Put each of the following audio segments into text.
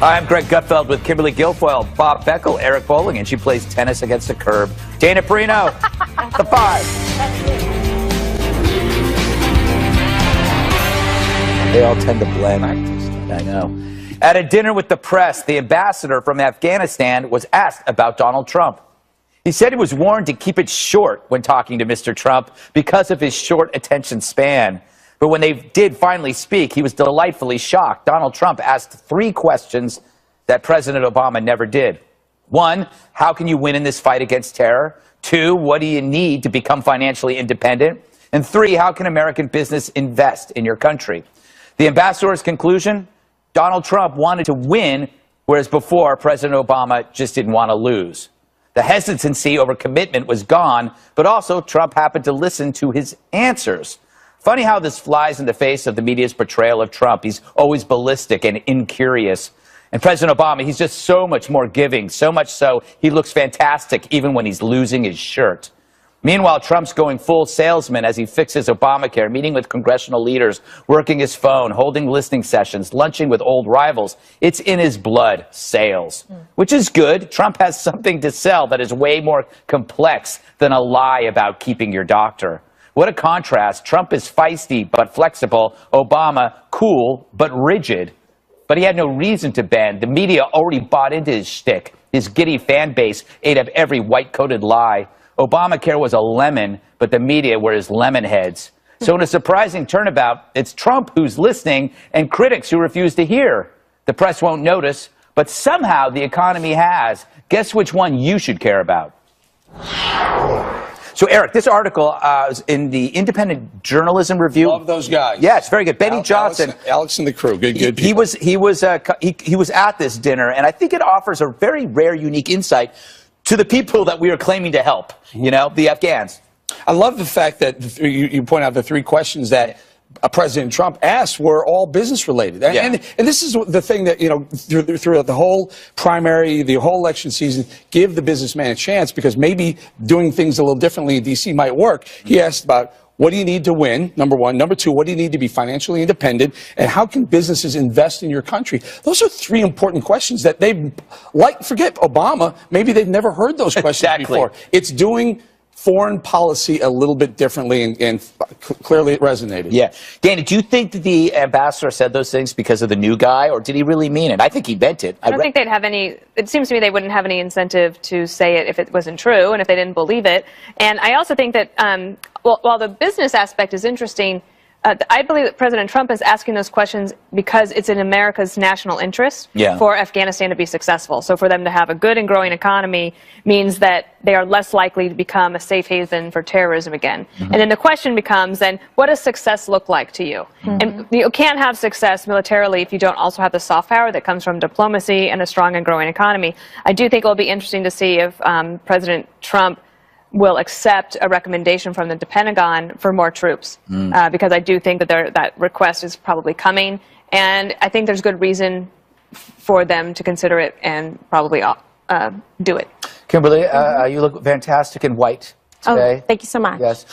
Hi, I'm Greg Gutfeld with Kimberly Guilfoyle, Bob Beckel, Eric Bowling, and she plays tennis against the curb. Dana Perino, the 5. They all tend to blend. I know. At a dinner with the press, the ambassador from Afghanistan was asked about Donald Trump. He said he was warned to keep it short when talking to Mr. Trump because of his short attention span. But when they did finally speak, he was delightfully shocked. Donald Trump asked 3 questions that President Obama never did. 1, how can you win in this fight against terror? 2, what do you need to become financially independent? And 3, how can American business invest in your country? The ambassador's conclusion? Donald Trump wanted to win, whereas before, President Obama just didn't want to lose. The hesitancy over commitment was gone, but also Trump happened to listen to his answers. Funny how this flies in the face of the media's portrayal of Trump. He's always ballistic and incurious. And President Obama, he's just so much more giving, so much so he looks fantastic even when he's losing his shirt. Meanwhile, Trump's going full salesman as he fixes Obamacare, meeting with congressional leaders, working his phone, holding listening sessions, lunching with old rivals. It's in his blood, sales, which is good. Trump has something to sell that is way more complex than a lie about keeping your doctor. What a contrast. Trump is feisty but flexible. Obama, cool but rigid. But he had no reason to bend. The media already bought into his shtick. His giddy fan base ate up every white-coated lie. Obamacare was a lemon, but the media were his lemon heads. So in a surprising turnabout, it's Trump who's listening and critics who refuse to hear. The press won't notice, but somehow the economy has. Guess which one you should care about? So, Eric, this article is in the Independent Journalism Review. Love those guys. Yeah, it's very good. Benny Johnson. Alex and the crew. Good people. He was at this dinner, and I think it offers a very rare, unique insight to the people that we are claiming to help, the Afghans. I love the fact that you point out the 3 questions that President Trump asked were all business related. And this is the thing that, throughout the whole primary, the whole election season, give the businessman a chance because maybe doing things a little differently in D.C. might work. He asked about what do you need to win, number 1. Number 2, what do you need to be financially independent? And how can businesses invest in your country? Those are 3 important questions that forget Obama, maybe they've never heard those questions before. It's doing foreign policy a little bit differently, and clearly it resonated. Yeah. Dana, do you think that the ambassador said those things because of the new guy, or did he really mean it? I think he meant it. I don't think they'd have any, it seems to me they wouldn't have any incentive to say it if it wasn't true and if they didn't believe it. And I also think that, while the business aspect is interesting, I believe that President Trump is asking those questions because it's in America's national interest for Afghanistan to be successful. So for them to have a good and growing economy means that they are less likely to become a safe haven for terrorism again. And then the question becomes, then, what does success look like to you? And you can't have success militarily if you don't also have the soft power that comes from diplomacy and a strong and growing economy. I do think it will be interesting to see if President Trump will accept a recommendation from the Pentagon for more troops, because I do think that that request is probably coming, and I think there's good reason for them to consider it and probably do it. Kimberly, you look fantastic in white today. Oh, thank you so much. Yes.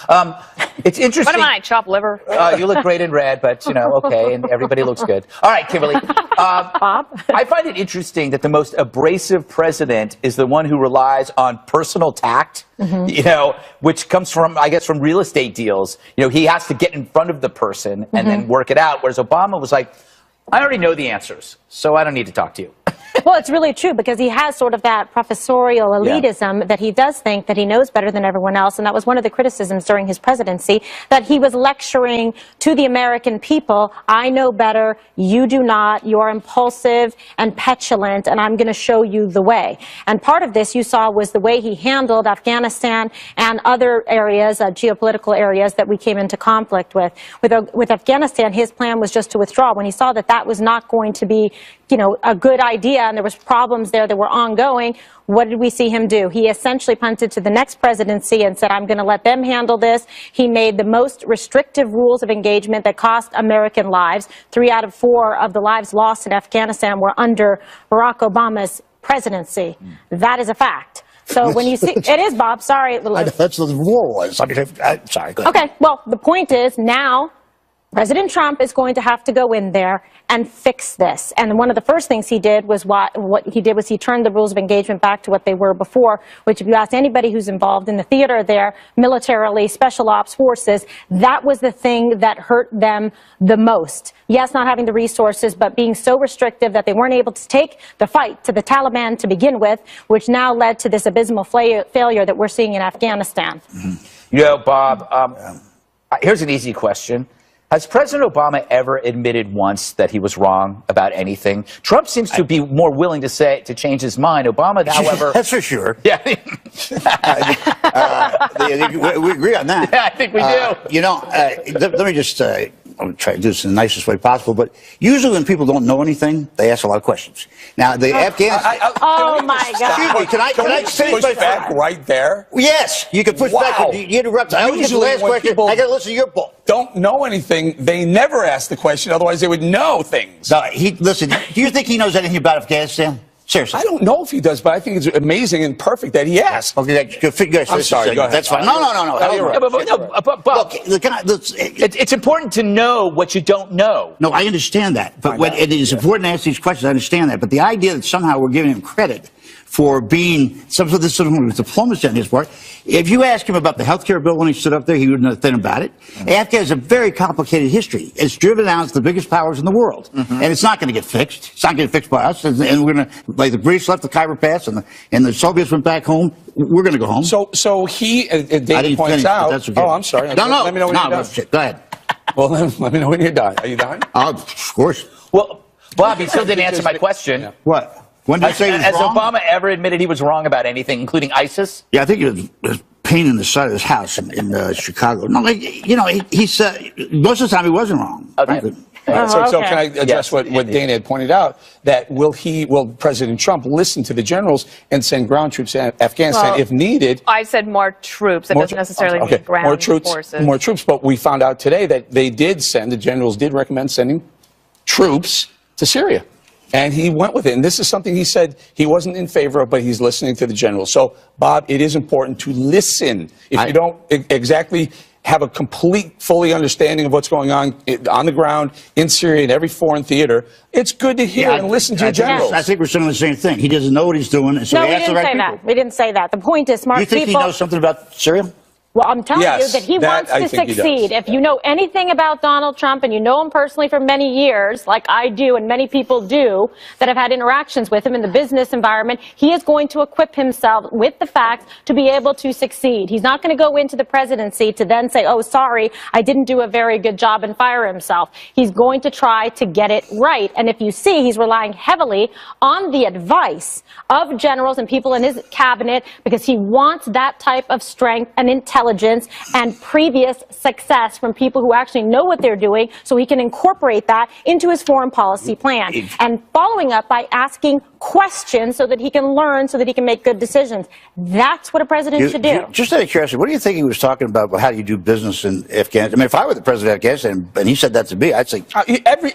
It's interesting. What am I, chopped liver? You look great in red, but, okay, and everybody looks good. All right, Kimberly. Bob? I find it interesting that the most abrasive president is the one who relies on personal tact, which comes from, I guess, from real estate deals. He has to get in front of the person and then work it out, whereas Obama was like, I already know the answers, so I don't need to talk to you. Well, it's really true because he has sort of that professorial elitism that he does think that he knows better than everyone else. And that was one of the criticisms during his presidency, that he was lecturing to the American people, I know better, you do not, you're impulsive and petulant, and I'm going to show you the way. And part of this you saw was the way he handled Afghanistan and other areas, geopolitical areas that we came into conflict with. With Afghanistan, his plan was just to withdraw. When he saw that that was not going to be, a good idea, and there was problems there that were ongoing, what did we see him do? He essentially punted to the next presidency and said, I'm going to let them handle this. He made the most restrictive rules of engagement that cost American lives. 3 out of 4 of the lives lost in Afghanistan were under Barack Obama's presidency. That is a fact. So when you see, it is, Bob, sorry. That's what the war was. Sorry, go ahead. Okay, well, the point is now President Trump is going to have to go in there and fix this. And one of the first things he did was what he did was he turned the rules of engagement back to what they were before, which if you ask anybody who's involved in the theater there, militarily, special ops forces, that was the thing that hurt them the most. Yes, not having the resources, but being so restrictive that they weren't able to take the fight to the Taliban to begin with, which now led to this abysmal failure that we're seeing in Afghanistan. You know, Bob, here's an easy question. Has President Obama ever admitted once that he was wrong about anything? Trump seems to be more willing to change his mind. Obama, however... That's for sure. Yeah. We agree on that. Yeah, I think we do. You know, let me just... I'm try to do this in the nicest way possible, but usually when people don't know anything, they ask a lot of questions. Now, the Afghanistan... Oh, my God. Excuse me, can I finish my back right there? Yes, you can push back. You interrupt. I always get the last question. I got to listen to your book. Don't know anything, they never ask the question, otherwise they would know things. No, listen, do you think he knows anything about Afghanistan? Seriously. I don't know if he does, but I think it's amazing and perfect that he asked. Okay, I'm sorry, go ahead. That's fine. No. You're right. But it's important to know what you don't know. No, I understand that. But when it is important to ask these questions, I understand that. But the idea that somehow we're giving him credit for being some sort of diplomacy on his part. If you ask him about the health care bill when he stood up there, he wouldn't know a thing about it. Afghanistan has a very complicated history. It's driven out the biggest powers in the world. And it's not going to get fixed. It's not going to get fixed by us. And we're going to, like the British left the Khyber Pass and the Soviets went back home, we're going to go home. So he, David points out. That's okay. Oh, I'm sorry. No. Let me know when you're done. Go ahead. Well, let me know when you're done. Are you done? Of course. Well, Bob, he still didn't answer my question. Yeah. What? When did you say he was Has wrong? Obama ever admitted he was wrong about anything, including ISIS? Yeah, I think it was pain in the side of his house in Chicago. No, he said most of the time he wasn't wrong. Okay. So can I address what Dana had pointed out? That will President Trump listen to the generals and send ground troops to Afghanistan if needed? I said more troops. It doesn't necessarily mean ground forces. More troops, but we found out today that they did send, the generals did recommend sending troops to Syria. And he went with it. And this is something he said he wasn't in favor of, but he's listening to the generals. So, Bob, it is important to listen. If you don't exactly have a complete, fully understanding of what's going on the ground, in Syria, in every foreign theater, it's good to hear and listen to your generals. I think we're saying the same thing. He doesn't know what he's doing. So no, we didn't say that. We didn't say that. The point is smart people... You think he knows something about Syria? Well, I'm telling you that he wants to succeed. If you know anything about Donald Trump and you know him personally for many years, like I do and many people do that have had interactions with him in the business environment, he is going to equip himself with the facts to be able to succeed. He's not going to go into the presidency to then say, oh, sorry, I didn't do a very good job and fire himself. He's going to try to get it right. And if you see, he's relying heavily on the advice of generals and people in his cabinet because he wants that type of strength and intelligence and previous success from people who actually know what they're doing so he can incorporate that into his foreign policy plan. And following up by asking questions so that he can learn, so that he can make good decisions. That's what a president should do. Just out of curiosity, what do you think he was talking about how do you do business in Afghanistan? I mean, if I were the president of Afghanistan and he said that to me, I'd say... Every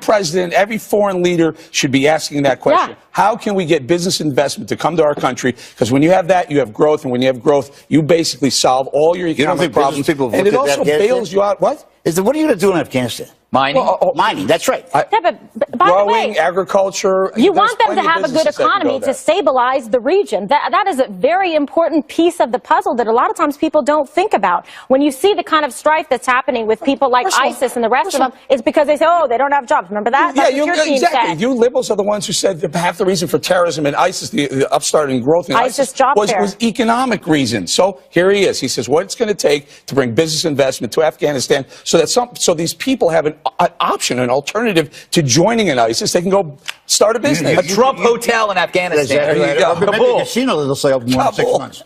president, every foreign leader should be asking that question. Yeah. How can we get business investment to come to our country? Because when you have that, you have growth. And when you have growth, you basically solve all your economic problems. And it also bails you out. What? What are you going to do in Afghanistan? Mining? Mining, that's right. Yeah, but by the way, agriculture. You want them to have a good economy to stabilize the region. That is a very important piece of the puzzle that a lot of times people don't think about. When you see the kind of strife that's happening with people like ISIS and the rest of them, it's because they say, oh, they don't have jobs. Remember that? Yeah, exactly. You liberals are the ones who said that half the reason for terrorism and ISIS, the upstart and growth in ISIS was economic reasons. So here he is. He says what it's going to take to bring business investment to Afghanistan so that so these people have an option, an alternative to joining in ISIS. They can go start a business. A Trump hotel in Afghanistan. There you go. Maybe a casino that'll say open in 6 months.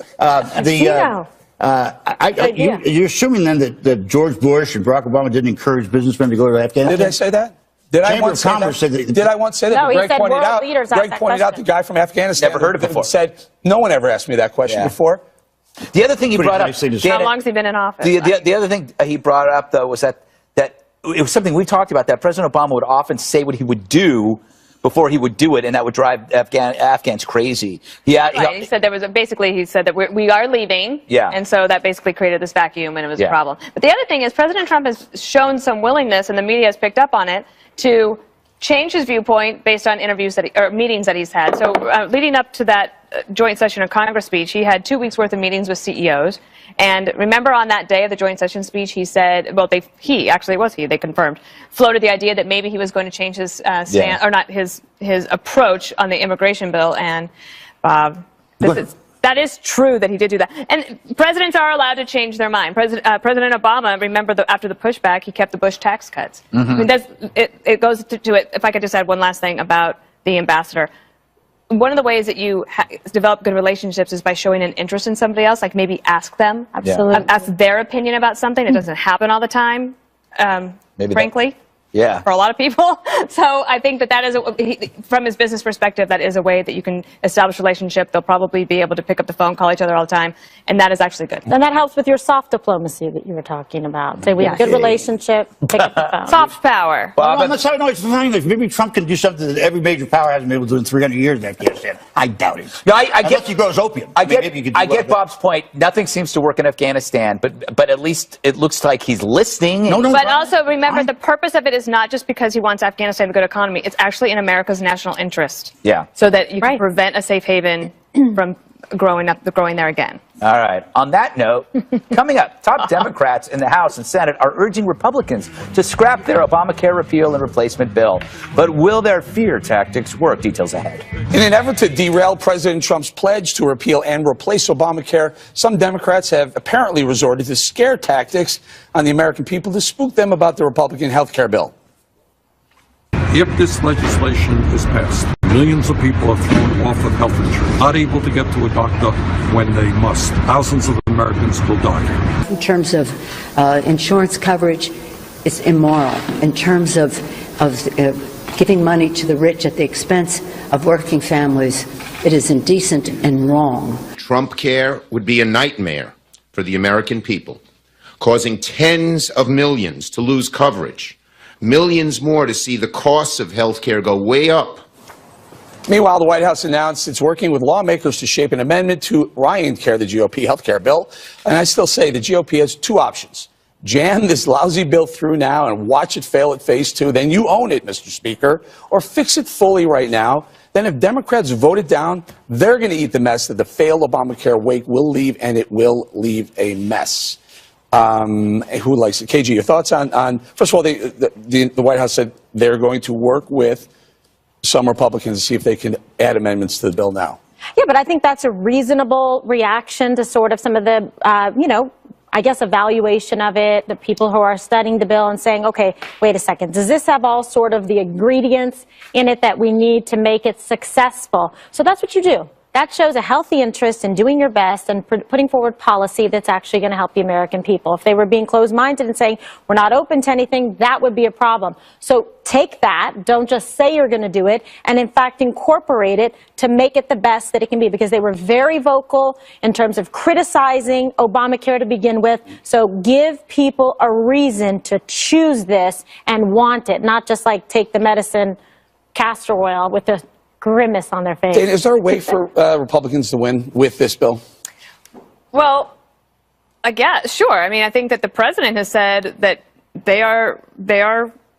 You're assuming then that George Bush and Barack Obama didn't encourage businessmen to go to Afghanistan? Did I say that? Did I once say that? Did I once say that? No, Greg pointed out the guy from Afghanistan. Never heard it before. Said, no one ever asked me that question before. The other thing he brought up, how long has he been in office? The other thing he brought up, though, was that it was something we talked about, that President Obama would often say what he would do before he would do it, and that would drive Afghans crazy. Right. He said there was basically he said that we are leaving, and so that basically created this vacuum, and it was a problem. But the other thing is President Trump has shown some willingness, and the media has picked up on it, to change his viewpoint based on interviews or meetings that he's had. So leading up to that joint session of Congress speech, he had 2 weeks worth of meetings with CEOs. And remember on that day of the joint session speech, he said, well, they confirmed, floated the idea that maybe he was going to change his stand, or not his approach on the immigration bill. And that is true that he did do that. And presidents are allowed to change their mind. President Obama, remember, after the pushback, he kept the Bush tax cuts. I mean, it goes to it. If I could just add one last thing about the ambassador. One of the ways that you develop good relationships is by showing an interest in somebody else, like maybe ask them. Absolutely. Ask their opinion about something. It doesn't happen all the time, frankly. For a lot of people. So I think that is, from his business perspective, that is a way that you can establish a relationship. They'll probably be able to pick up the phone, call each other all the time, and that is actually good. And that helps with your soft diplomacy that you were talking about. Say we have a good relationship, pick up the phone. Soft power. Well, it's fine. Maybe Trump can do something that every major power hasn't been able to do in 300 years in Afghanistan. I doubt it. No, I get he grows opium. I get Bob's point. Nothing seems to work in Afghanistan, but at least it looks like he's listening. But also remember, the purpose of it is not just because he wants Afghanistan to have a good economy. It's actually in America's national interest. So that you can prevent a safe haven from growing there again. All right. On that note, coming up, top Democrats in the House and Senate are urging Republicans to scrap their Obamacare repeal and replacement bill. But will their fear tactics work? Details ahead. In an effort to derail President Trump's pledge to repeal and replace Obamacare, some Democrats have apparently resorted to scare tactics on the American people to spook them about the Republican health care bill. If this legislation is passed, millions of people are thrown off of health insurance, not able to get to a doctor when they must. Thousands of Americans will die. In terms of insurance coverage, it's immoral. In terms of giving money to the rich at the expense of working families, it is indecent and wrong. Trump care would be a nightmare for the American people, causing tens of millions to lose coverage. Millions more to see the costs of health care go way up. Meanwhile, the White House announced it's working with lawmakers to shape an amendment to Ryan Care, the GOP health care bill. And I still say the GOP has two options. Jam this lousy bill through now and watch it fail at phase 2. Then you own it, Mr. Speaker. Or fix it fully right now. Then if Democrats vote it down, they're going to eat the mess that the failed Obamacare wake will leave, and it will leave a mess. Who likes it? KG, your thoughts on first of all, the White House said they're going to work with some Republicans to see if they can add amendments to the bill now. Yeah, but I think that's a reasonable reaction to sort of some of the, I guess, evaluation of it, the people who are studying the bill and saying, okay, wait a second, does this have all sort of the ingredients in it that we need to make it successful? So that's what you do. That shows a healthy interest in doing your best and putting forward policy that's actually going to help the American people. If they were being closed-minded and saying, we're not open to anything, that would be a problem. So take that, don't just say you're going to do it, and in fact incorporate it to make it the best that it can be, because they were very vocal in terms of criticizing Obamacare to begin with. So give people a reason to choose this and want it, not just like take the medicine castor oil with the grimace on their face. Dana, is there a way for Republicans to win with this bill? Well, I guess, sure. I mean, I think that the president has said that they are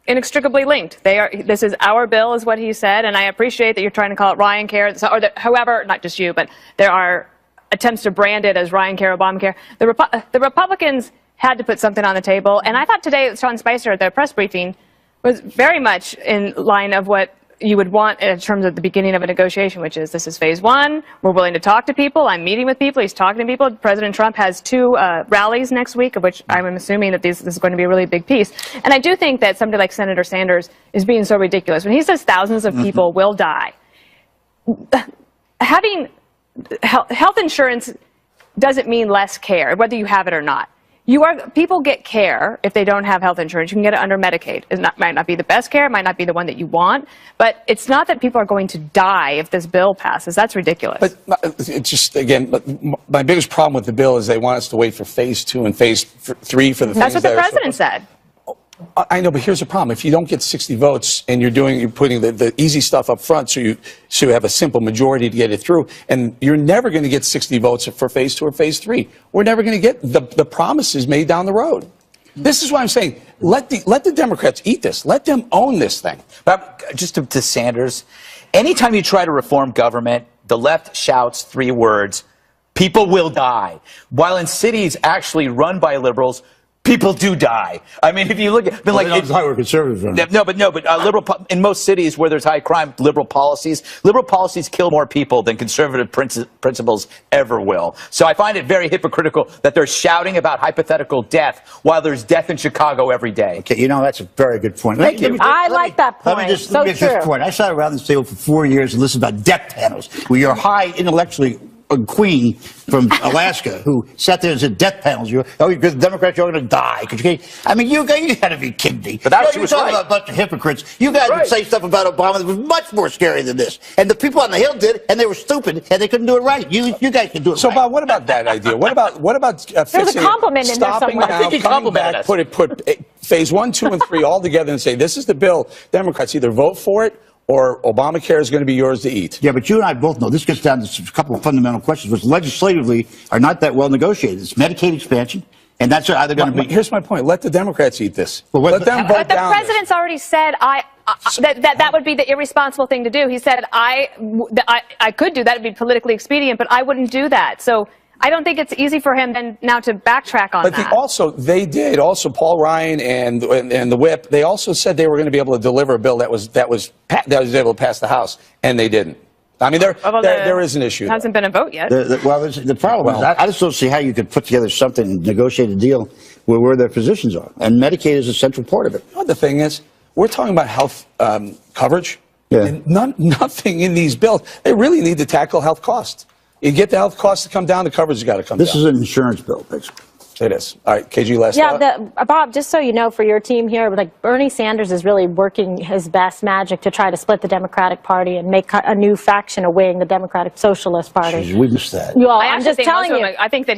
inextricably linked. This is our bill, is what he said, and I appreciate that you're trying to call it Ryan Care, or that, however, not just you, but there are attempts to brand it as Ryan Care, Obamacare. The Republicans had to put something on the table, and I thought today Sean Spicer at their press briefing was very much in line of what you would want in terms of the beginning of a negotiation, which is, this is phase 1. We're willing to talk to people. I'm meeting with people. He's talking to people. President Trump has 2 rallies next week, of which I'm assuming that this is going to be a really big piece. And I do think that somebody like Senator Sanders is being so ridiculous. When he says thousands of people will die, having health insurance doesn't mean less care, whether you have it or not. People get care if they don't have health insurance. You can get it under Medicaid. It might not be the best care, it might not be the one that you want, but it's not that people are going to die if this bill passes. That's ridiculous. But it's just, again, my biggest problem with the bill is they want us to wait for phase 2 and phase 3 for the things That's what the president said. I know, but here's the problem. If you don't get 60 votes and you're putting the easy stuff up front so you have a simple majority to get it through, and you're never going to get 60 votes for phase 2 or phase 3. We're never going to get the promises made down the road. This is why I'm saying, let the Democrats eat this. Let them own this thing. But just to Sanders, anytime you try to reform government, the left shouts 3 words, people will die. While in cities actually run by liberals, people do die. I mean, if you look at, That's how we're conservatives. Right? No, but in most cities where there's high crime, liberal policies kill more people than conservative principles ever will. So I find it very hypocritical that they're shouting about hypothetical death while there's death in Chicago every day. Okay, you know, that's a very good point. I like that point. Let me just make this point. I sat around this table for 4 years and listened about death panels, where you're high intellectually queen from Alaska who sat there and said death panels. Because the Democrats are going to die. I mean, you got to be kidding me. But that's talking about a bunch of hypocrites. You guys would say stuff about Obama that was much more scary than this. And the people on the Hill did, and they were stupid, and they couldn't do it right. You guys can do it. So, right. Bob, what about that idea? What about There's a compliment in there somewhere. I think he complimented us. Put phase 1, 2, and 3 all together and say this is the bill. Democrats either vote for it, or Obamacare is going to be yours to eat. Yeah, but you and I both know this gets down to a couple of fundamental questions, which legislatively are not that well negotiated. It's Medicaid expansion, and that's either going to be. Here's my point. Let the Democrats eat this. Well, let them vote But the down president's already said that would be the irresponsible thing to do. He said I could do that. It'd be politically expedient, but I wouldn't do that. So I don't think it's easy for him then now to backtrack on that. But Paul Ryan and the whip, they also said they were going to be able to deliver a bill that was able to pass the House, and they didn't. I mean, there is an issue. There hasn't been a vote yet. The problem is I just don't see how you could put together something and negotiate a deal where their positions are, and Medicaid is a central part of it. You know, the thing is, we're talking about health coverage. Yeah. And nothing in these bills. They really need to tackle health costs. You get the health costs to come down, the coverage has got to come down. This is an insurance bill, basically. It is. All right, KG, last thought. Bob, just so you know, for your team here, like Bernie Sanders is really working his best magic to try to split the Democratic Party and make a new faction of wing, the Democratic Socialist Party. Jeez, we missed that. I'm just telling you. I think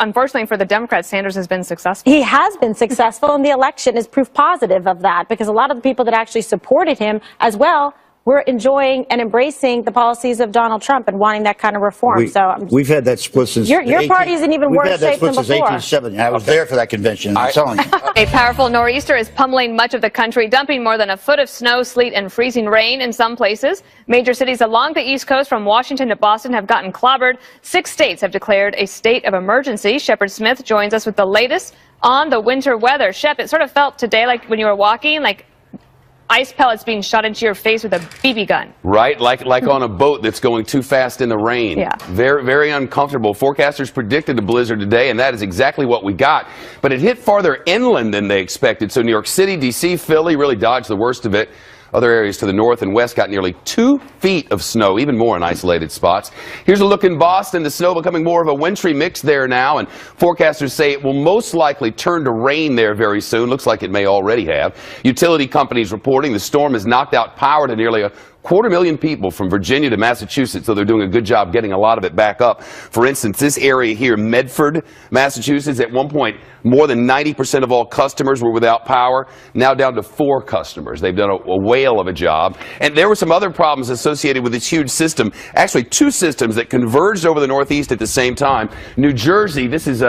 unfortunately for the Democrats, Sanders has been successful. He has been successful, and the election is proof positive of that, because a lot of the people that actually supported him as well we're enjoying and embracing the policies of Donald Trump and wanting that kind of reform. We've had that split since your party is in even worse shape than before. We've had that split since 1870. I was there for that convention. I'm telling you. A powerful nor'easter is pummeling much of the country, dumping more than a foot of snow, sleet, and freezing rain in some places. Major cities along the East Coast, from Washington to Boston, have gotten clobbered. 6 states have declared a state of emergency. Shepard Smith joins us with the latest on the winter weather. Shep, it sort of felt today like when you were walking, like ice pellets being shot into your face with a BB gun. Right, like on a boat that's going too fast in the rain. Yeah. Very, very uncomfortable. Forecasters predicted a blizzard today, and that is exactly what we got. But it hit farther inland than they expected. So New York City, D.C., Philly really dodged the worst of it. Other areas to the north and west got nearly 2 feet of snow, even more in isolated spots. Here's a look in Boston. The snow becoming more of a wintry mix there now, and forecasters say it will most likely turn to rain there very soon. Looks like it may already have. Utility companies reporting the storm has knocked out power to nearly 250,000 people from Virginia to Massachusetts, so they're doing a good job getting a lot of it back up. For instance, this area here, Medford, Massachusetts, at one point, more than 90% of all customers were without power, now down to 4 customers. They've done a whale of a job. And there were some other problems associated with this huge system, actually 2 systems that converged over the Northeast at the same time. New Jersey, this is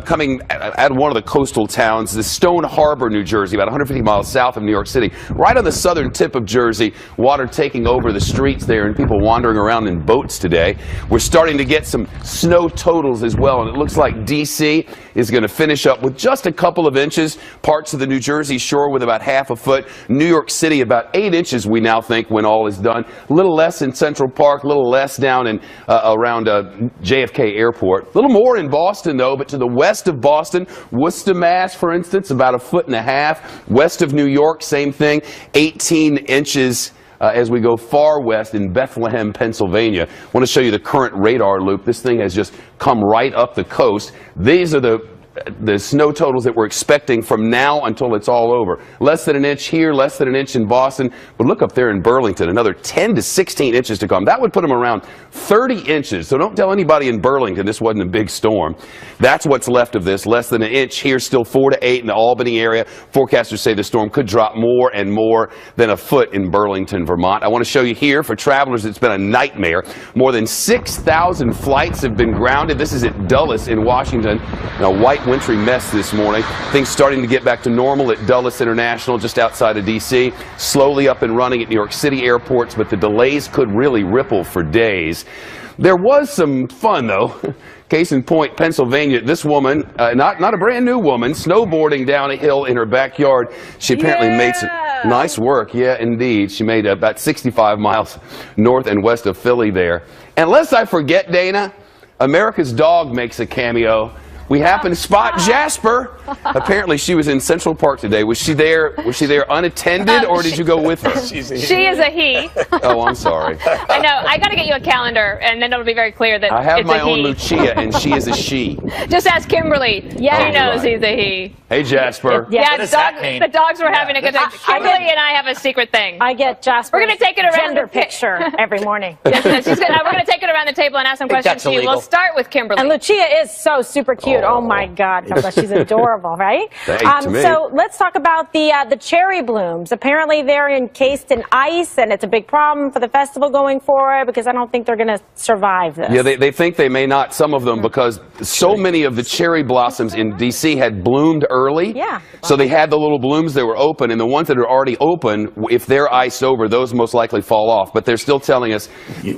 coming out of one of the coastal towns, the Stone Harbor, New Jersey, about 150 miles south of New York City, right on the southern tip of Jersey. Water taking over the streets there and people wandering around in boats today. We're starting to get some snow totals as well, and it looks like D.C. is going to finish up with just a couple of inches. Parts of the New Jersey shore with about half a foot. New York City about 8 inches, we now think, when all is done. A little less in Central Park, a little less down in around JFK Airport. A little more in Boston, though, but to the west of Boston, Worcester, Mass., for instance, about 1.5 feet. West of New York, same thing, 18 inches. As we go far west in Bethlehem, Pennsylvania. I want to show you the current radar loop. This thing has just come right up the coast. These are the the snow totals that we're expecting from now until it's all over. Less than an inch here, less than an inch in Boston. But look up there in Burlington, another 10 to 16 inches to come. That would put them around 30 inches. So don't tell anybody in Burlington this wasn't a big storm. That's what's left of this. Less than an inch here, still 4 to 8 in the Albany area. Forecasters say the storm could drop more and more than a foot in Burlington, Vermont. I want to show you here, for travelers, it's been a nightmare. More than 6,000 flights have been grounded. This is at Dulles in Washington. A white wintry mess this morning. Things starting to get back to normal at Dulles International, just outside of D.C. Slowly up and running at New York City airports, but the delays could really ripple for days. There was some fun, though. Case in point, Pennsylvania, this woman, not a brand new woman, snowboarding down a hill in her backyard. She apparently made some nice work. Yeah, indeed. She made about 65 miles north and west of Philly there. And lest I forget, Dana, America's dog makes a cameo. We happened to spot Jasper. Apparently, she was in Central Park today. Was she there? Was she there unattended, or did you go with her? She is a he. Oh, I'm sorry. I know. I got to get you a calendar, and then it'll be very clear that I have it's my a own he. Lucia, and she is a she. Just ask Kimberly. Yeah, she knows he's a he. Hey, Jasper. Yeah, What does that mean? the dogs were having a good time. Kimberly and I have a secret thing. I get Jasper's We're gonna take it around gender the pi- picture every morning. Yes, we're going to take it around the table and ask some think questions that's to you. illegal. We'll start with Kimberly. And Lucia is so super cute. Oh my God, she's adorable, right? Thanks to me. So let's talk about the cherry blooms. Apparently they're encased in ice, and it's a big problem for the festival going forward because I don't think they're going to survive this. Yeah, they think they may not, some of them, because so many of the cherry blossoms in D.C. had bloomed early. Yeah. So they had the little blooms that were open, and the ones that are already open, if they're iced over, those most likely fall off. But they're still telling us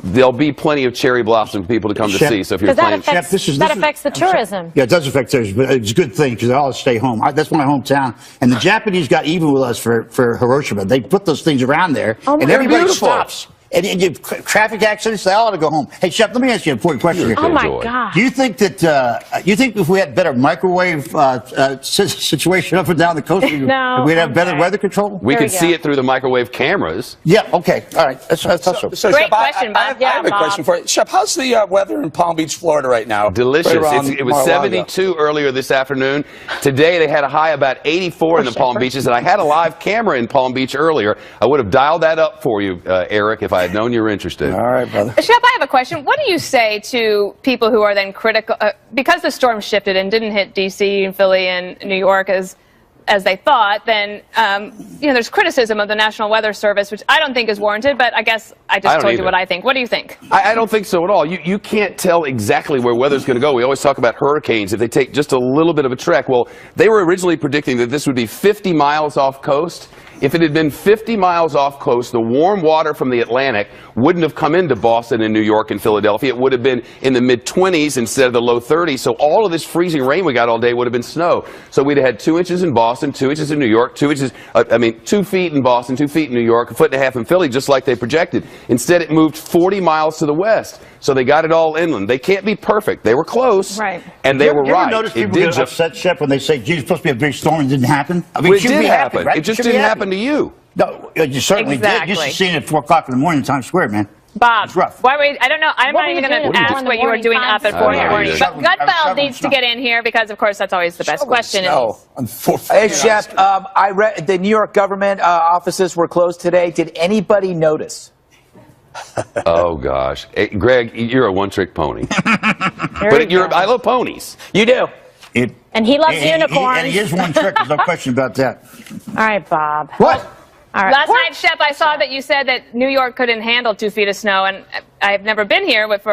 there'll be plenty of cherry blossom for people to come to see. So if you're Because that planning... affects the tourism. Yeah, it does affect tourism, but it's a good thing because they all stay home. That's my hometown. And the Japanese got even with us for Hiroshima. They put those things around there, and everybody beautiful. stops. And you traffic accidents, they all ought to go home. Hey, Chef, let me ask you an important question here. Oh my Enjoy. God. Do you think that you think if we had better microwave situation up and down the coast, No, we'd have better okay. weather control? We There could we see go. it through the microwave cameras. Yeah. Okay. All right. That's so. So, Great Shep, question, Bob. I have a question for you. Shep, how's the weather in Palm Beach, Florida right now? Delicious. Right around It was Mar-a-Lago. 72 earlier this afternoon. Today they had a high about 84 in the Palm Beaches, and I had a live camera in Palm Beach earlier. I would have dialed that up for you, Eric, if I had known you were interested. All right, brother. Shep, I have a question. What do you say to people who are then critical, because the storm shifted and didn't hit D.C. and Philly and New York as they thought, then, there's criticism of the National Weather Service, which I don't think is warranted, but I guess I just told you what I think. What do you think? I don't think so at all. You can't tell exactly where weather's going to go. We always talk about hurricanes. If they take just a little bit of a trek, well, they were originally predicting that this would be 50 miles off coast. If it had been 50 miles off coast, the warm water from the Atlantic wouldn't have come into Boston and New York and Philadelphia. It would have been in the mid-20s instead of the low 30s. So all of this freezing rain we got all day would have been snow. So we'd have had 2 inches in Boston, 2 inches in New York, 2 feet in Boston, 2 feet in New York, 1.5 feet in Philly, just like they projected. Instead, it moved 40 miles to the west. So they got it all inland. They can't be perfect. They were close. Right. And they were You ever right. notice It people did get upset, Shep, when they say, "Geez, it's supposed to be a big storm," and it didn't happen? I mean, Well, it should did be happy, happen. right? It just Should be didn't happy. happen to you. No, you certainly Exactly. did. Just seeing it at 4 o'clock in the morning in Times Square, man. Bob, It's rough. why were you, I don't know. I'm What not were even you going doing to at ask 4 in what the you were morning doing Times up at 4 in the Square? morning. I But was Gutfeld shoveling needs to snow. get in here because, of course, that's always the best question. No. On 4 Hey, Chef, I read the New York government offices were closed today. Did anybody notice? Oh, gosh. Hey, Greg, you're a one-trick pony. There you go. I love ponies. You do. And he loves unicorns. And he is one trick. There's no question about that. All right, Bob. What? All right. Last night, Shep, I saw that you said that New York couldn't handle 2 feet of snow, and I've never been here, I've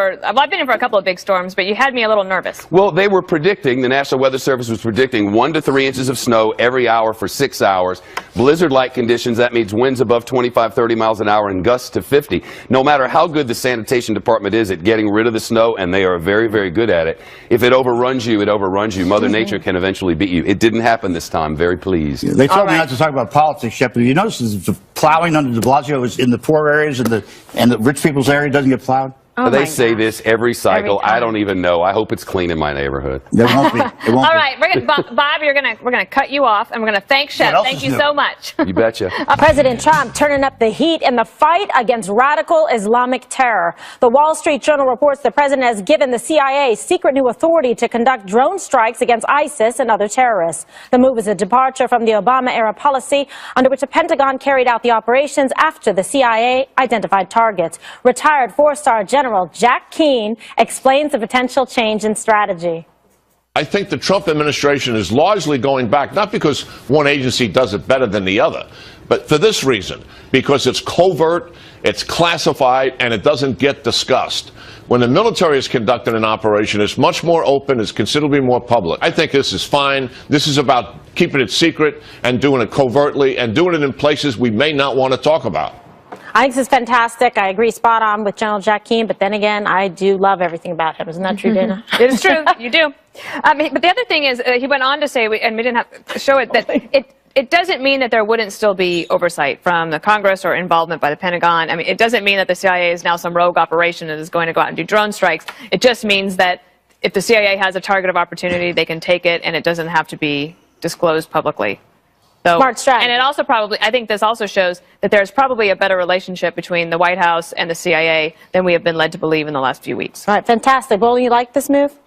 been here for a couple of big storms, but you had me a little nervous. Well, they were predicting, the National Weather Service was predicting 1 to 3 inches of snow every hour for 6 hours. Blizzard-like conditions, that means winds above 25, 30 miles an hour and gusts to 50. No matter how good the sanitation department is at getting rid of the snow, and they are very, very good at it, if it overruns you, it overruns you. Mother Nature can eventually beat you. It didn't happen this time. Very pleased. They told me not to talk about politics, Shep, but you notice the plowing under de Blasio is in the poor areas and the rich people's area doesn't get plowed? Oh They my say gosh. this every cycle. Every I don't even know. I hope it's clean in my neighborhood. There won't be. It won't All be. right, Bob, we're gonna cut you off, and we're gonna thank Shep. else Thank is you new? so much. You betcha. President Trump turning up the heat in the fight against radical Islamic terror. The Wall Street Journal reports the president has given the CIA secret new authority to conduct drone strikes against ISIS and other terrorists. The move is a departure from the Obama-era policy under which the Pentagon carried out the operations after the CIA identified targets. Retired four-star General Jack Keane explains the potential change in strategy. I think the Trump administration is largely going back, not because one agency does it better than the other, but for this reason, because it's covert, it's classified, and it doesn't get discussed. When the military is conducting an operation, it's much more open, it's considerably more public. I think this is fine. This is about keeping it secret and doing it covertly and doing it in places we may not want to talk about. I think this is fantastic. I agree spot on with General Jack Keane, but then again, I do love everything about him. Isn't that true, Dana? It is true. You do. But the other thing is, he went on to say, and we didn't have to show it, that it doesn't mean that there wouldn't still be oversight from the Congress or involvement by the Pentagon. I mean, it doesn't mean that the CIA is now some rogue operation and is going to go out and do drone strikes. It just means that if the CIA has a target of opportunity, they can take it, and it doesn't have to be disclosed publicly. So, Smart strategy. and it also probably, I think this also shows that there's probably a better relationship between the White House and the CIA than we have been led to believe in the last few weeks. All right, fantastic. Well, you like this move?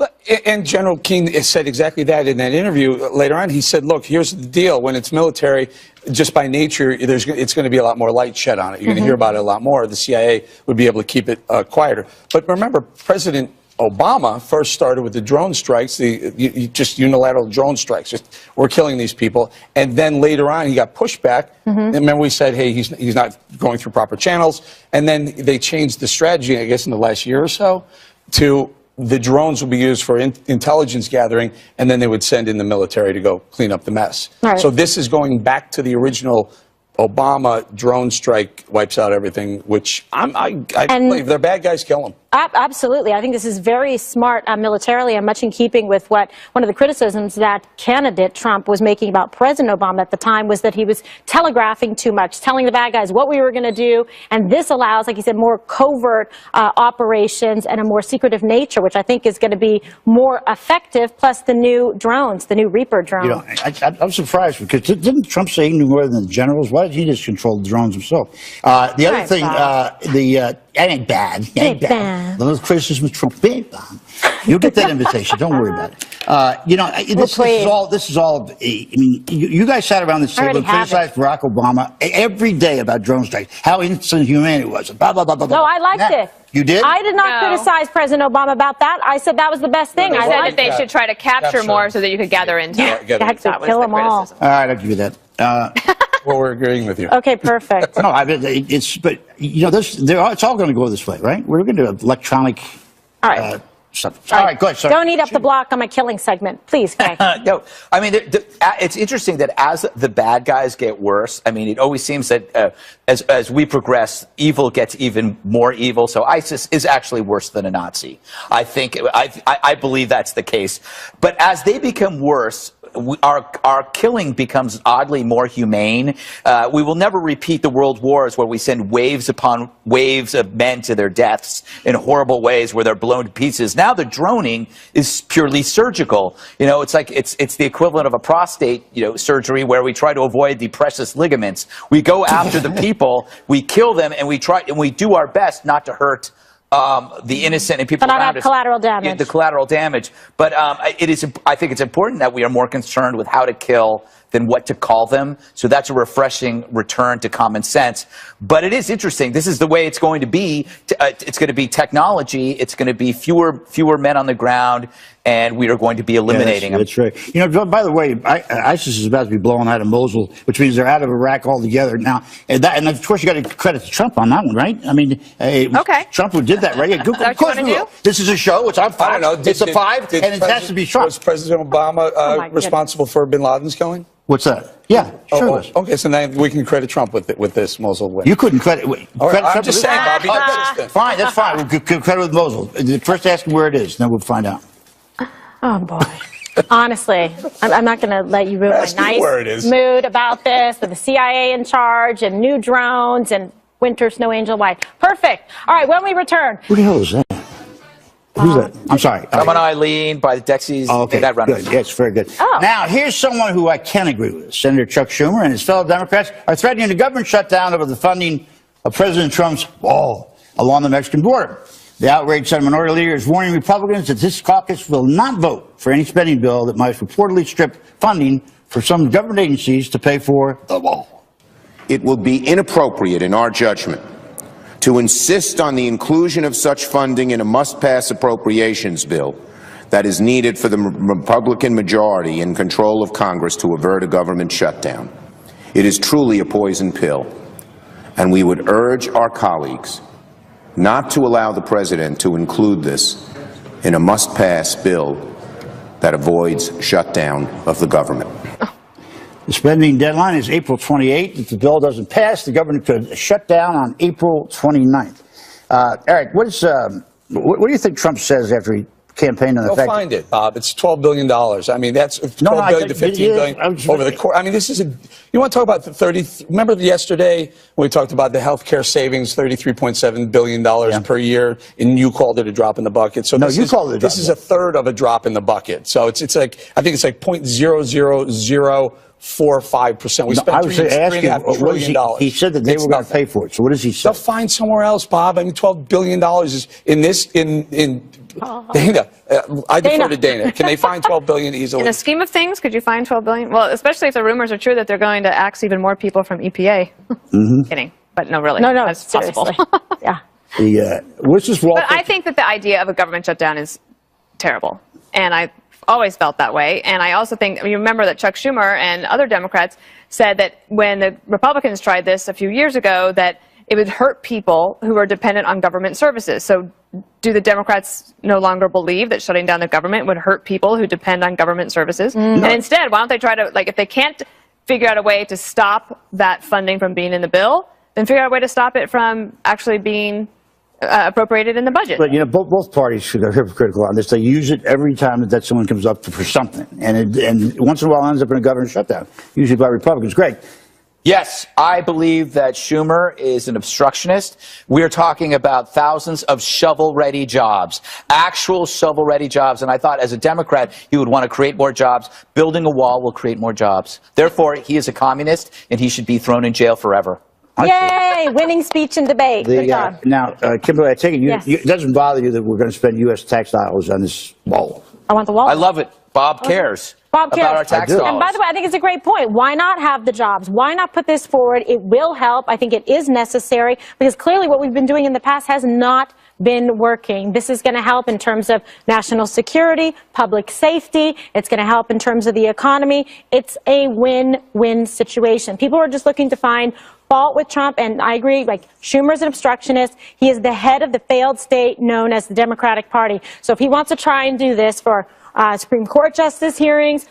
And General Keane said exactly that in that interview later on. He said, look, here's the deal. When it's military, just by nature, it's going to be a lot more light shed on it. You're going to hear about it a lot more. The CIA would be able to keep it quieter. But remember, President Obama first started with the drone strikes, just unilateral drone strikes. Just, we're killing these people. And then later on, he got pushback. And remember, we said, hey, he's not going through proper channels. And then they changed the strategy, I guess, in the last year or so, to the drones will be used for intelligence gathering, and then they would send in the military to go clean up the mess. Right. So this is going back to the original Obama drone strike wipes out everything, which I believe they're bad guys, kill them. Absolutely. I think this is very smart militarily and much in keeping with what one of the criticisms that candidate Trump was making about President Obama at the time was that he was telegraphing too much, telling the bad guys what we were going to do. And this allows, like he said, more covert operations and a more secretive nature, which I think is going to be more effective, plus the new drones, the new Reaper drone. You know, I'm surprised because didn't Trump say he knew more than the generals? Why did he just control the drones himself? The other thing, that ain't bad. It ain't bad. Those criticisms, Trump, you'll get that invitation. Don't worry about it. You know, this is all. I mean, you guys sat around this table and criticized Barack Obama every day about drone strikes, how inhumane it was. Blah blah blah blah. No, I liked it. You did? I did not criticize President Obama about that. I said that was the best thing. I said that they should try to capture more so that you could gather intel. Yeah, kill them all. All right, I'll give you that. Well, we're agreeing with you. Okay, perfect. No, I mean, but you know, it's all going to go this way, right? We're going to do electronic. All right. Stuff. All right, go ahead. Sorry. Don't eat up the block on my killing segment, please, Greg. No, I mean, it's interesting that as the bad guys get worse, I mean, it always seems that as we progress, evil gets even more evil. So ISIS is actually worse than a Nazi. I think, I believe that's the case. But as they become worse, our killing becomes oddly more humane. We will never repeat the world wars where we send waves upon waves of men to their deaths in horrible ways where they're blown to pieces. Now the droning is purely surgical. You know, it's like it's the equivalent of a prostate, surgery where we try to avoid the precious ligaments. We go after the people, we kill them, and we do our best not to hurt the innocent and people around us. Collateral damage. Yeah, the collateral damage. But I think it's important that we are more concerned with how to kill than what to call them. So that's a refreshing return to common sense. But it is interesting. This is the way it's going to be. It's going to be technology. It's going to be fewer men on the ground, and we are going to be eliminating them. That's right. You know, by the way, ISIS is about to be blown out of Mosul, which means they're out of Iraq altogether now. And of course, you got to credit Trump on that one, right? I mean, Trump who did that, right? Yeah, of course we will. This is a show. It's on Fox. I don't know. It's a 5, and it has to be Trump. Was President Obama responsible for bin Laden's killing? What's that? Yeah, sure was. Okay, so now we can credit Trump with this Mosul win. You couldn't credit. I'm just saying, Bobby. Fine, that's fine. We'll give credit with Mosul. First, ask him where it is, then we'll find out. Oh boy. Honestly, I'm not going to let you ruin my nice mood about this with the CIA in charge and new drones and winter snow angel white. Perfect. All right, when we return. Who the hell is that? Who's that? I'm sorry. Come on, Eileen, by the Dexys. Oh, okay, that good. Yes, very good. Oh. Now, here's someone who I can agree with. Senator Chuck Schumer and his fellow Democrats are threatening the government shutdown over the funding of President Trump's wall along the Mexican border. The outraged Senate Minority Leader is warning Republicans that this caucus will not vote for any spending bill that might reportedly strip funding for some government agencies to pay for the wall. It will be inappropriate, in our judgment, to insist on the inclusion of such funding in a must-pass appropriations bill that is needed for the Republican majority in control of Congress to avert a government shutdown. It is truly a poison pill, and we would urge our colleagues not to allow the President to include this in a must-pass bill that avoids shutdown of the government. The spending deadline is April 28th. If the bill doesn't pass, the government could shut down on April 29th. Eric, what do you think Trump says after he campaigned on the fact? Go find it, Bob. It's $12 billion. I mean, that's $12 billion to $15 billion over the course. I mean, this is you want to talk about the 30, remember yesterday when we talked about the health care savings, $33.7 billion per year, and you called it a drop in the bucket. So you called it a drop. This is a third of a drop in the bucket. So it's like, I think it's like 0.00045%. We spent $3.5 trillion. He said that they were going to pay for it. So what does he say? They'll find somewhere else, Bob. I mean, $12 billion is in this, Dana, I defer to Dana. Can they find $12 billion easily? In the scheme of things, could you find $12 billion? Well, especially if the rumors are true that they're going to axe even more people from EPA. Kidding, but no, really, that's possible. Yeah. What's this wall? But I think that the idea of a government shutdown is terrible, and I always felt that way. And I also think, you remember that Chuck Schumer and other Democrats said that when the Republicans tried this a few years ago, that it would hurt people who are dependent on government services. So do the Democrats no longer believe that shutting down the government would hurt people who depend on government services? And instead, why don't they try to, like, if they can't figure out a way to stop that funding from being in the bill, then figure out a way to stop it from actually being appropriated in the budget. But, you know, both parties are hypocritical on this. They use it every time that someone comes up for something. And once in a while ends up in a government shutdown, usually by Republicans. Greg. Yes, I believe that Schumer is an obstructionist. We're talking about thousands of shovel-ready jobs, actual shovel-ready jobs. And I thought as a Democrat, he would want to create more jobs. Building a wall will create more jobs. Therefore, he is a communist, and he should be thrown in jail forever. Yay! Winning speech and debate. Good job. Now, Kimberly, I take it it doesn't bother you that we're going to spend U.S. tax dollars on this wall. I want the wall. I love it. Bob cares. Bob cares about our tax dollars. And by the way, I think it's a great point. Why not have the jobs? Why not put this forward? It will help. I think it is necessary because clearly what we've been doing in the past has not been working. This is going to help in terms of national security, public safety. It's going to help in terms of the economy. It's a win-win situation. People are just looking to find fault with Trump, and I agree, like, Schumer's an obstructionist. He is the head of the failed state known as the Democratic Party. So if he wants to try and do this for Supreme Court justice hearings.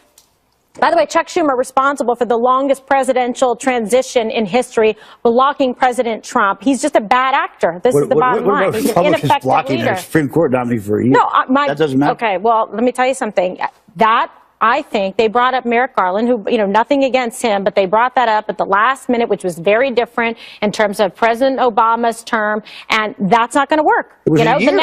By the way, Chuck Schumer responsible for the longest presidential transition in history, blocking President Trump. He's just a bad actor. This is the bottom line. He's an ineffective blocking leader. a Supreme Court nominee for a year. No, that doesn't matter. Okay, well, let me tell you something. That I think they brought up Merrick Garland, who, you know, nothing against him, but they brought that up at the last minute, which was very different in terms of President Obama's term, and that's not going to work. You know, the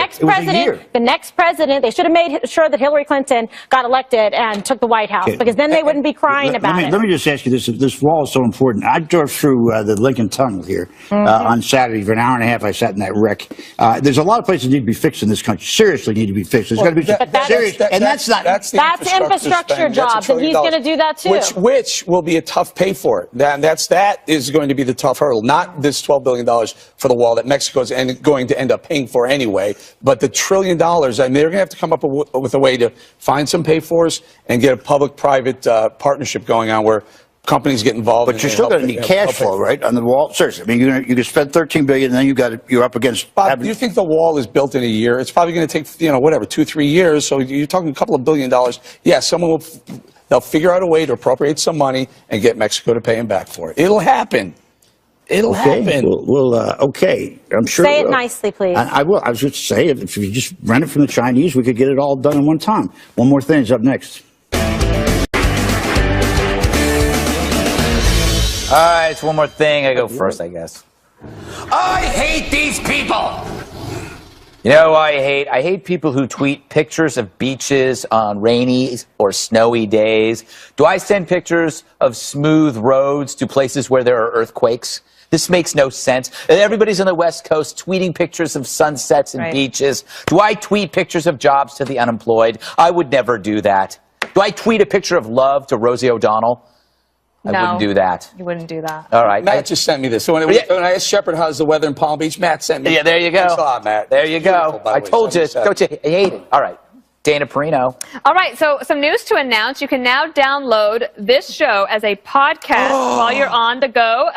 next president, they should have made sure that Hillary Clinton got elected and took the White House, because then they wouldn't be crying about it. Let me just ask you this: if this wall is so important, I drove through the Lincoln Tunnel here on Saturday for an hour and a half. I sat in that wreck. There's a lot of places that need to be fixed in this country. Seriously, need to be fixed. There's got to be serious, and that's infrastructure jobs, and he's going to do that too. Which will be a tough pay for it. That is going to be the tough hurdle. Not this $12 billion for the wall that Mexico is going to end up paying for anyway, but the $1 trillion. I mean, they're going to have to come up with a way to find some pay-fors and get a public-private partnership going on where companies get involved. But you're still going to need cash flow, right, on the wall? Seriously, I mean, you can spend $13 billion, and then you're up against. Bob, do you think the wall is built in a year? It's probably going to take, 2-3 years. So you're talking a couple of $1 billion. Yeah, they'll figure out a way to appropriate some money and get Mexico to pay them back for it. It'll happen. It'll happen. Okay. I'm sure. Say it nicely, please. I will. I was just say if you just rent it from the Chinese, we could get it all done in one time. One more thing is up next. All right, it's one more thing. I go first, I guess. I hate these people. You know, I hate people who tweet pictures of beaches on rainy or snowy days. Do I send pictures of smooth roads to places where there are earthquakes? This makes no sense. Everybody's on the West Coast tweeting pictures of sunsets and beaches. Do I tweet pictures of jobs to the unemployed? I would never do that. Do I tweet a picture of love to Rosie O'Donnell? I wouldn't do that. You wouldn't do that. All right. Matt just sent me this. So when I asked Shepard how's the weather in Palm Beach, Matt sent me. Yeah, there you go. Thanks a lot, Matt. There you go. I told you. Don't you hate it? All right. Dana Perino. All right, so some news to announce. You can now download this show as a podcast while you're on the go.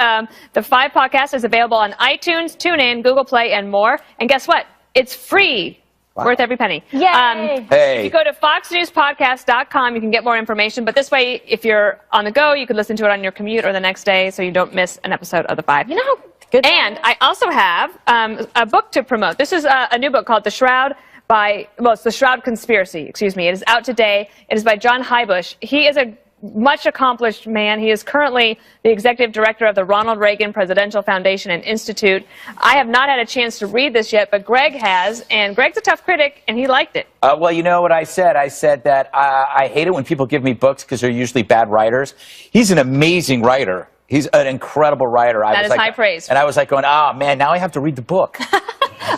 The 5 podcast is available on iTunes, TuneIn, Google Play, and more. And guess what? It's free. Wow. Worth every penny. Yay! If you go to foxnewspodcast.com, you can get more information. But this way, if you're on the go, you can listen to it on your commute or the next day so you don't miss an episode of The 5. You know how good. And I also have a book to promote. This is a new book called The Shroud it's The Shroud Conspiracy, excuse me. It is out today. It is by John Hybush. He is a much accomplished man. He is currently the executive director of the Ronald Reagan Presidential Foundation and Institute. I have not had a chance to read this yet, but Greg has, and Greg's a tough critic, and he liked it. Well, you know what I said? I said that I hate it when people give me books because they're usually bad writers. He's an amazing writer. He's an incredible writer. That is high praise. And I was like going, oh, man, now I have to read the book.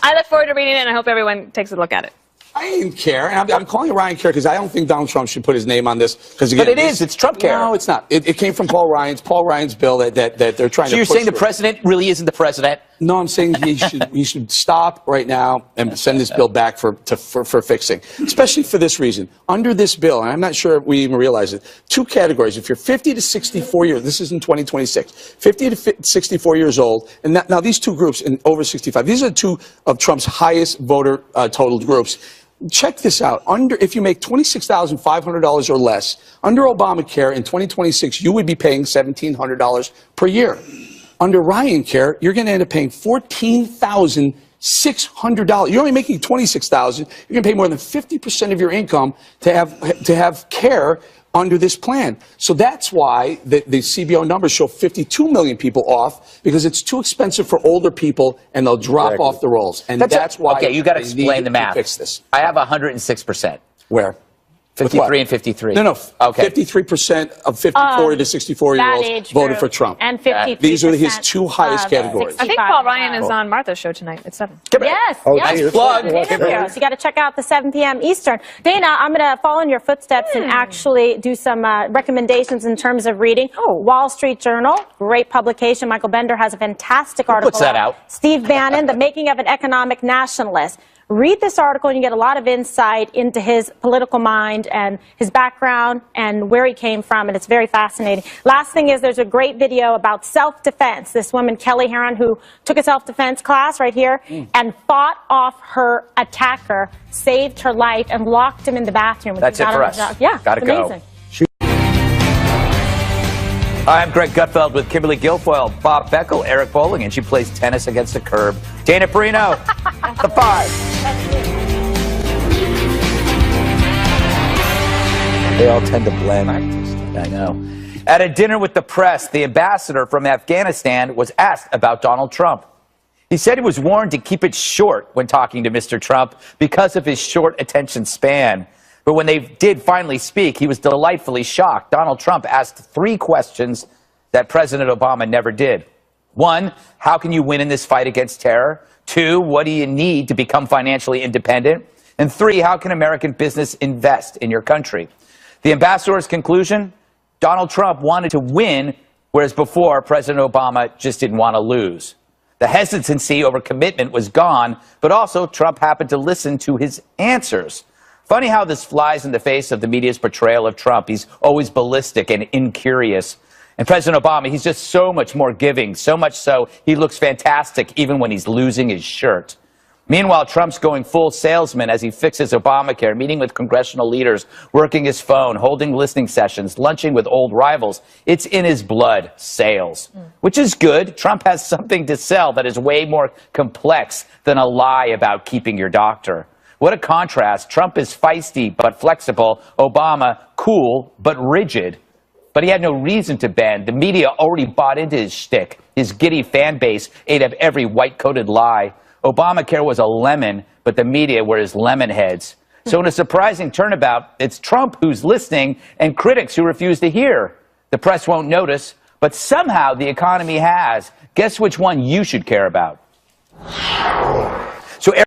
I look forward to reading it, and I hope everyone takes a look at it. I didn't care. And I'm calling it Ryan Care because I don't think Donald Trump should put his name on this. But it is. It's Trump Care. No, it's not. It came from Paul Ryan's bill that they're trying to push. So you're saying the president really isn't the president? No, I'm saying he should stop right now and send this bill back for fixing, especially for this reason. Under this bill, and I'm not sure if we even realize it, 2 categories. If you're 50 to 64 years, this is in 2026, 50 to 64 years old, and now these 2 groups in over 65, these are 2 of Trump's highest voter total groups. Check this out. If you make $26,500 or less, under Obamacare in 2026, you would be paying $1,700 per year. Under Ryan Care, you're going to end up paying $14,600. You're only making $26,000. You're going to pay more than 50% of your income to have care under this plan. So that's why the CBO numbers show 52 million people off, because it's too expensive for older people and they'll drop off the rolls. And that's why. Okay, you got to explain the math. Fix this. I have 106%. Where? 53 and 53. No. Okay. 53% of 54 to 64-year-olds voted for Trump. And 53%. These are his 2 highest categories. I think Paul Ryan is on Martha's show tonight at 7. Yes. Nice plug. So you got to check out the 7 p.m. Eastern. Dana, I'm going to follow in your footsteps and actually do some recommendations in terms of reading. Wall Street Journal, great publication. Michael Bender has a fantastic article. Puts that out. Steve Bannon, The Making of an Economic Nationalist. Read this article and you get a lot of insight into his political mind and his background and where he came from, and it's very fascinating. Last thing is there's a great video about self-defense. This woman, Kelly Herron, who took a self-defense class right here and fought off her attacker, saved her life, and locked him in the bathroom. That's it for us. Yeah, Gotta go. amazing. I'm Greg Gutfeld with Kimberly Guilfoyle, Bob Beckel, Eric Bowling, and she plays tennis against the curb. Dana Perino, The 5. They all tend to blend. I know. At a dinner with the press, the ambassador from Afghanistan was asked about Donald Trump. He said he was warned to keep it short when talking to Mr. Trump because of his short attention span. But when they did finally speak, he was delightfully shocked. Donald Trump asked 3 questions that President Obama never did. 1, how can you win in this fight against terror? 2, what do you need to become financially independent? And 3, how can American business invest in your country? The ambassador's conclusion? Donald Trump wanted to win, whereas before, President Obama just didn't want to lose. The hesitancy over commitment was gone, but also Trump happened to listen to his answers. Funny how this flies in the face of the media's portrayal of Trump. He's always ballistic and incurious. And President Obama, he's just so much more giving, so much so he looks fantastic even when he's losing his shirt. Meanwhile, Trump's going full salesman as he fixes Obamacare, meeting with congressional leaders, working his phone, holding listening sessions, lunching with old rivals. It's in his blood, sales, which is good. Trump has something to sell that is way more complex than a lie about keeping your doctor. What a contrast. Trump is feisty but flexible. Obama, cool but rigid. but he had no reason to bend. The media already bought into his shtick. His giddy fan base ate up every white-coated lie. Obamacare was a lemon, but the media were his lemon heads. So in a surprising turnabout, it's Trump who's listening and critics who refuse to hear. The press won't notice, but somehow the economy has. Guess which one you should care about?